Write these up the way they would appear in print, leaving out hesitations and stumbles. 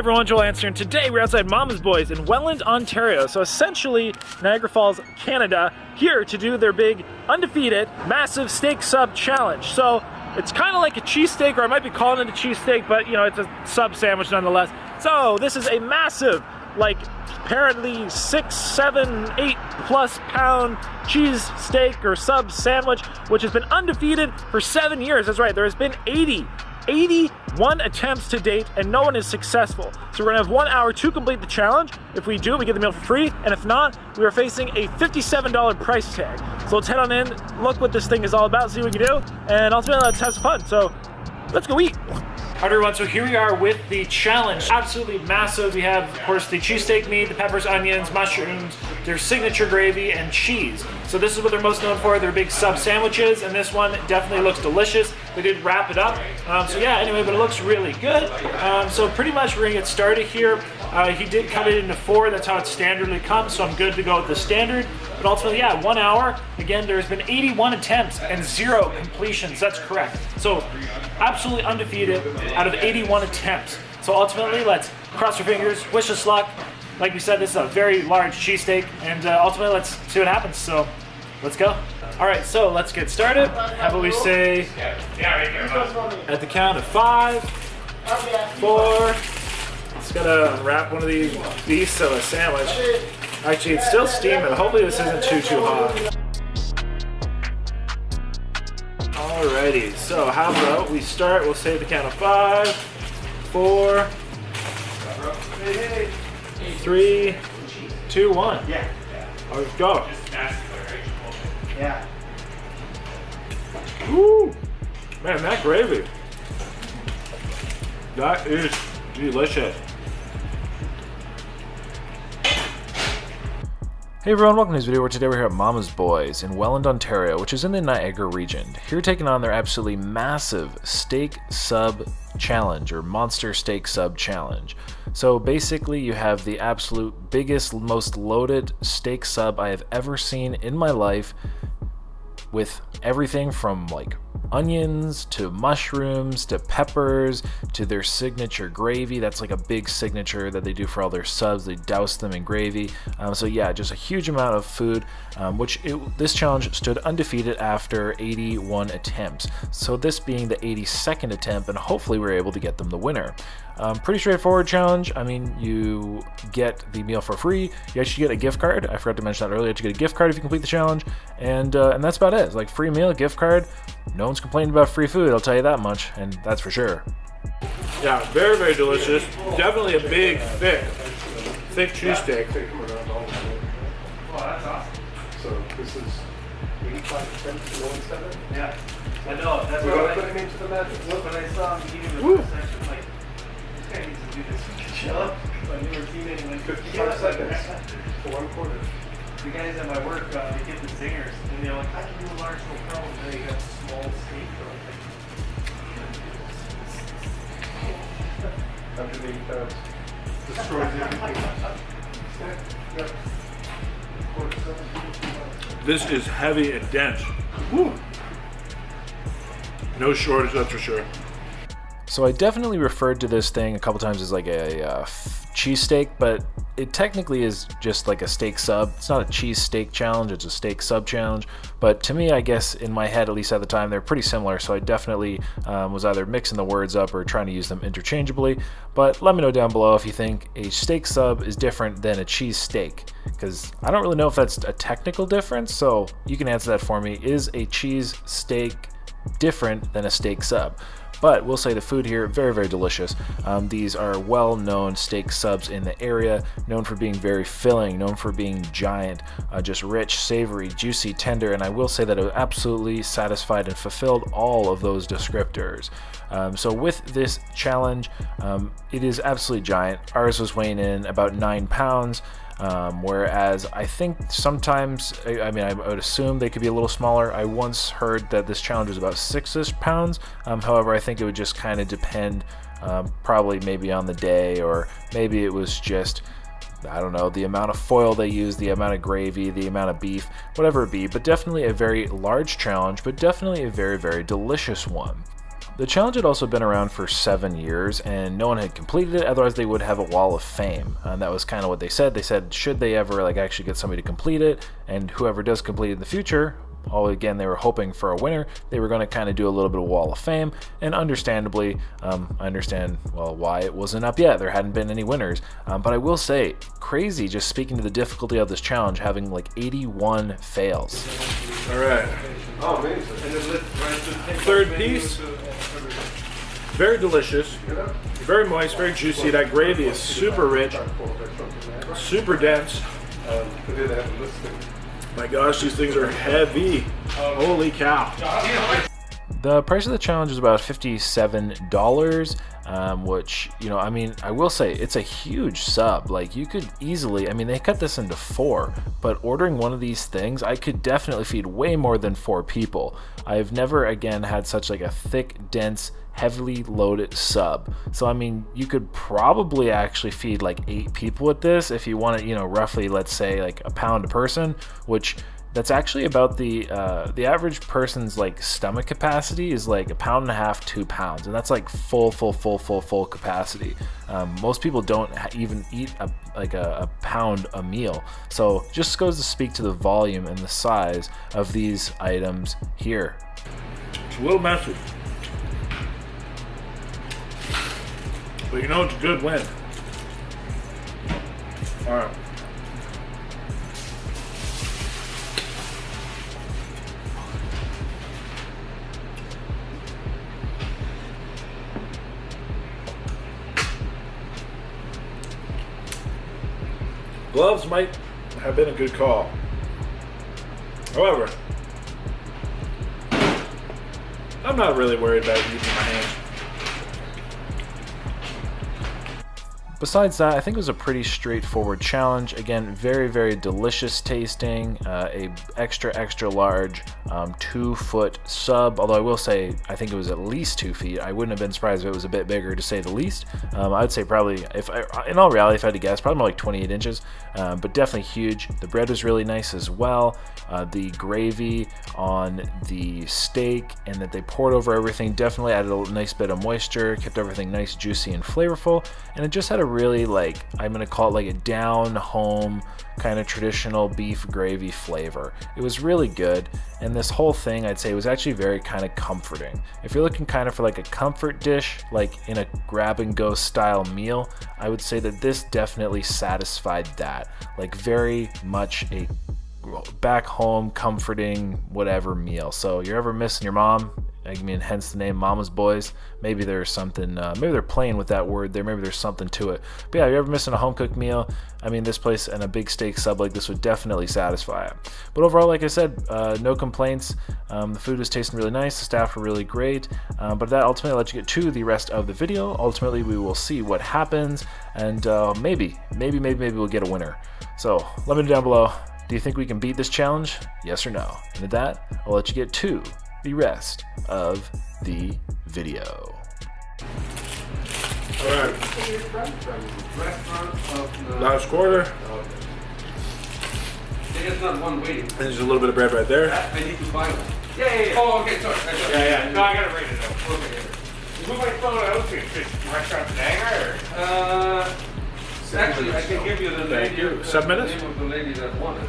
everyone, Joel Answer, and today we're outside Mama's Boys in Welland, Ontario. So essentially, Niagara Falls, Canada, here to do their big, undefeated, massive steak sub challenge. So it's kind of like a cheesesteak, or I might be calling it a cheesesteak, but you know, it's a sub sandwich nonetheless. So this is a massive, like apparently 6, 7, 8 plus pound cheese steak or sub sandwich, which has been undefeated for 7 years. That's right, there has been 81 attempts to date and no one is successful. So we're gonna have 1 hour to complete the challenge. If we do, we get the meal for free, and if not, we are facing a $57 price tag. So let's head on in, look what this thing is all about, see what we can do, and ultimately let's have some fun. So let's go eat. All right, everyone, so here we are with the challenge. Absolutely massive. We have, of course, the cheesesteak meat, the peppers, onions, mushrooms, their signature gravy, and cheese. So this is what they're most known for, their big sub sandwiches, and this one definitely looks delicious. They did wrap it up. So yeah, anyway, but it looks really good. So pretty much we're gonna get started here. He did cut it into 4, that's how it standardly comes, so I'm good to go with the standard. But ultimately, yeah, 1 hour. Again, there's been 81 attempts and 0 completions, that's correct. So absolutely undefeated out of 81 attempts. So ultimately, let's cross your fingers, wish us luck. Like we said, this is a very large cheesesteak, and ultimately, let's see what happens. So let's go. All right, so let's get started. How about we say, at the count of 5, 4, just gotta unwrap one of these beasts of a sandwich. Actually, it's still steaming. Hopefully this isn't too hot. Alrighty, so how about we start, we'll say at the count of 5, 4, 3, 2, 1. Let's go. Yeah. Woo! Man, that gravy. That is delicious. Hey everyone, welcome to this video where today we're here at Mama's Boys in Welland, Ontario, which is in the Niagara region. Here taking on their absolutely massive steak sub challenge, or monster steak sub challenge. So basically you have the absolute biggest, most loaded steak sub I have ever seen in my life, with everything from like onions to mushrooms to peppers to their signature gravy. That's like a big signature that they do for all their subs. They douse them in gravy. So yeah, just a huge amount of food, this challenge stood undefeated after 81 attempts. So this being the 82nd attempt, and hopefully we're able to get them the winner. Pretty straightforward challenge. I mean, you get the meal for free. You actually get a gift card. I forgot to mention that earlier. You get a gift card if you complete the challenge, and that's about it. It's like free meal, gift card. No one's complaining about free food, I'll tell you that much, and that's for sure. Yeah, very, very delicious. Definitely a big, thick cheesesteak. Oh, that's awesome. So this is 85% low and 7? Yeah. I know. That's what I put him into the magic. When I saw him eating the first section, like, this guy needs to do this. Chill up. My new routine in like 55 seconds for 1/4. The guys at my work, they get the zingers, and they're like, I can do a large no problem. And then you got a small steak. After 80 pounds. Destroys everything. This is heavy and dense. Woo. No shortage, that's for sure. So I definitely referred to this thing a couple times as like a cheesesteak, but it technically is just like a steak sub. It's not a cheese steak challenge, it's a steak sub challenge. But to me, I guess in my head, at least at the time, they're pretty similar. So I definitely was either mixing the words up or trying to use them interchangeably. But let me know down below if you think a steak sub is different than a cheese steak, because I don't really know if that's a technical difference. So you can answer that for me. Is a cheese steak different than a steak sub? But we'll say the food here, very, very delicious. These are well-known steak subs in the area, known for being very filling, known for being giant, just rich, savory, juicy, tender, and I will say that it absolutely satisfied and fulfilled all of those descriptors. So with this challenge, it is absolutely giant. Ours was weighing in about 9 pounds. Whereas I think sometimes, I would assume they could be a little smaller. I once heard that this challenge was about 6-ish pounds. However, I think it would just kind of depend, probably maybe on the day, or maybe it was just, I don't know, the amount of foil they use, the amount of gravy, the amount of beef, whatever it be. But definitely a very large challenge, but definitely a very, very delicious one. The challenge had also been around for 7 years, and no one had completed it, otherwise they would have a wall of fame. And that was kind of what they said. They said, should they ever like actually get somebody to complete it, and whoever does complete it in the future, again, they were hoping for a winner. They were going to kind of do a little bit of wall of fame, and understandably, I understand, well, why it wasn't up yet. There hadn't been any winners. But I will say, crazy, just speaking to the difficulty of this challenge, having like 81 fails. All right. Oh, amazing. Third piece. Very delicious. Very moist, very juicy. That gravy is super rich, super dense. My gosh, these things are heavy. Holy cow. The price of the challenge is about $57, which, you know, I mean, I will say it's a huge sub. Like, you could easily, I mean, they cut this into 4, but ordering one of these things, I could definitely feed way more than 4 people. I've never, again, had such like a thick, dense, heavily loaded sub. So I mean, you could probably actually feed like 8 people with this if you want to, you know, roughly, let's say like a pound a person, which that's actually about the average person's like stomach capacity is like 1.5 pounds, 2 pounds, and that's like full capacity. Most people don't even eat a pound a meal, so just goes to speak to the volume and the size of these items here. It's a little messy, but you know it's a good win. All right. Gloves might have been a good call. However, I'm not really worried about using my hands. Besides that, I think it was a pretty straightforward challenge. Again, very delicious tasting, a extra large 2-foot sub, although I will say I think it was at least 2 feet. I wouldn't have been surprised if it was a bit bigger, to say the least. I'd say probably, in all reality, if I had to guess, probably more like 28 inches, but definitely huge. The bread was really nice as well. The gravy on the steak and that they poured over everything definitely added a nice bit of moisture, kept everything nice, juicy, and flavorful, and it just had a really, like, I'm gonna call it like a down home kind of traditional beef gravy flavor. It was really good, and this whole thing, I'd say, was actually very kind of comforting. If you're looking kind of for like a comfort dish, like in a grab and go style meal, I would say that this definitely satisfied that. Like, very much a back home comforting whatever meal. So you're ever missing your mom, I mean, hence the name Mama's Boys, maybe there's something, maybe they're playing with that word there, maybe there's something to it. But yeah, you're ever missing a home cooked meal, I mean, this place and a big steak sub like this would definitely satisfy it. But overall, like I said, no complaints. The food was tasting really nice, the staff were really great, but that ultimately let you get to the rest of the video. Ultimately, we will see what happens, and maybe we'll get a winner. So let me know down below, do you think we can beat this challenge? Yes or no? And with that, I'll let you get to the rest of the video. All right. Last quarter. There's not one waiting. And there's a little bit of bread right there. I need to buy one. Yeah. Oh, okay, sorry. Yeah. No, I gotta rate it though. Okay. Who am I throwing out to? Restaurant Dagger? Actually, I can give you the Thank you. 7 minutes? name of the lady that won it.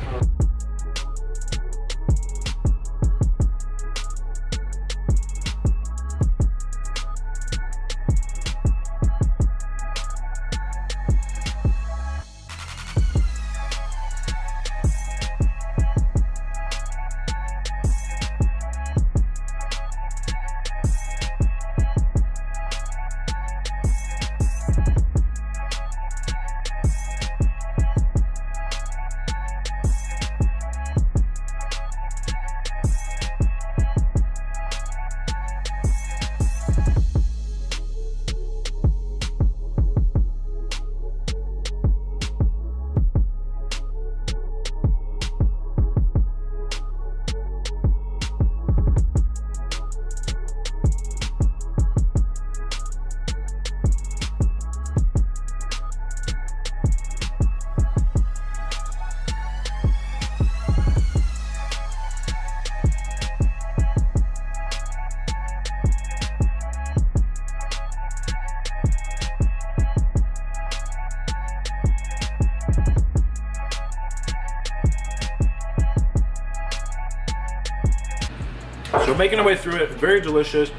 So making our way through it, very delicious.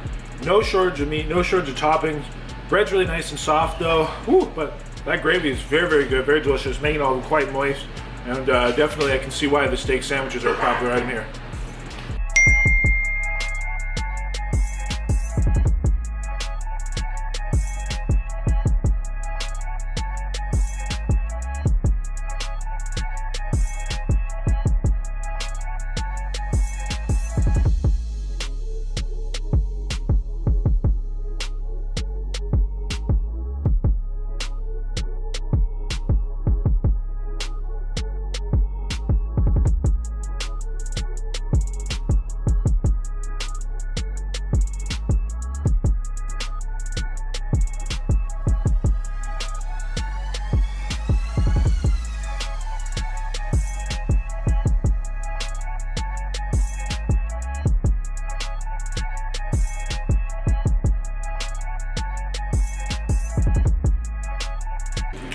No shortage of meat, no shortage of toppings. Bread's really nice and soft though. Woo, but that gravy is very, very good, very delicious, making it all quite moist. And definitely I can see why the steak sandwiches are a popular item here.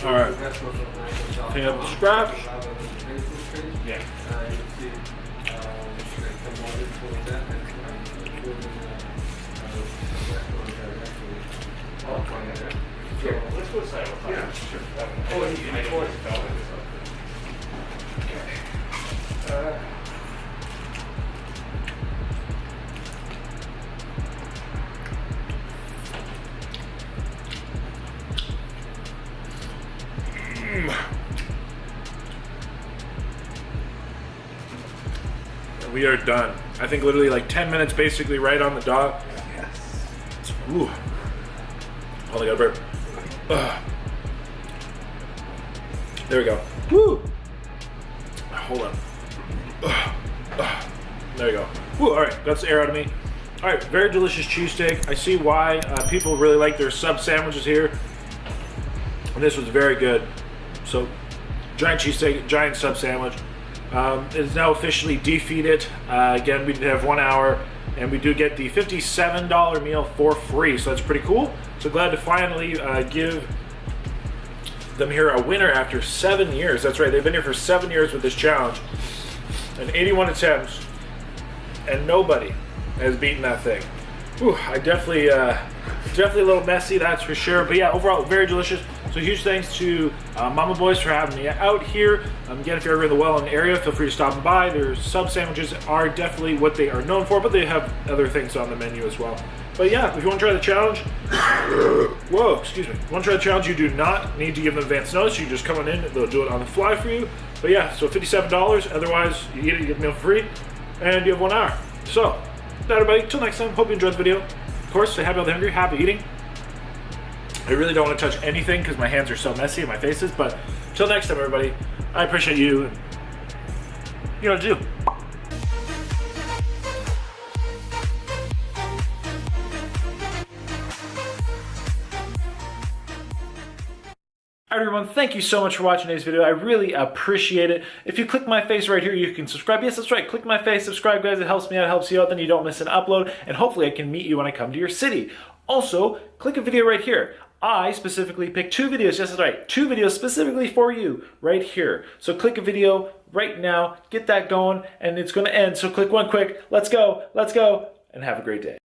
All right, clean up the scraps. Yeah. Here, let's go aside. Yeah, sure. Oh, and you can force it. We are done. I think literally like 10 minutes, basically right on the dot. Yes. Ooh. Oh, I got a burp. Ugh. There we go. Woo. Hold on. Ugh. Ugh. There we go. Woo. All right, that's the air out of me. All right, very delicious cheesesteak. I see why people really like their sub sandwiches here. And this was very good. So, giant cheesesteak, giant sub sandwich. It is now officially defeated. Again, we did have 1 hour, and we do get the $57 meal for free, so that's pretty cool. So glad to finally give them here a winner after 7 years. That's right, they've been here for 7 years with this challenge, and 81 attempts, and nobody has beaten that thing. Whew, I definitely a little messy, that's for sure. But yeah, overall, very delicious. So huge thanks to Mama Boys for having me out here. Again, if you're ever in the Welland area, feel free to stop by. Their sub sandwiches are definitely what they are known for, but they have other things on the menu as well. But yeah, if you want to try the challenge, whoa, excuse me. If you want to try the challenge, you do not need to give them advance notice. You just come on in, they'll do it on the fly for you. But yeah, so $57, otherwise you eat it, you get the meal for free, and you have 1 hour. So, that everybody, till next time, hope you enjoyed the video. Of course, stay happy, healthy, hungry, happy eating. I really don't want to touch anything because my hands are so messy and my face is, but till next time, everybody, I appreciate you. You know what to do. Alright everyone, thank you so much for watching today's video. I really appreciate it. If you click my face right here, you can subscribe. Yes, that's right. Click my face, subscribe, guys. It helps me out, it helps you out. Then you don't miss an upload. And hopefully I can meet you when I come to your city. Also, click a video right here. I specifically picked 2 videos. Yes, that's right. 2 videos specifically for you right here. So click a video right now. Get that going. And it's going to end. So click one quick. Let's go. Let's go. And have a great day.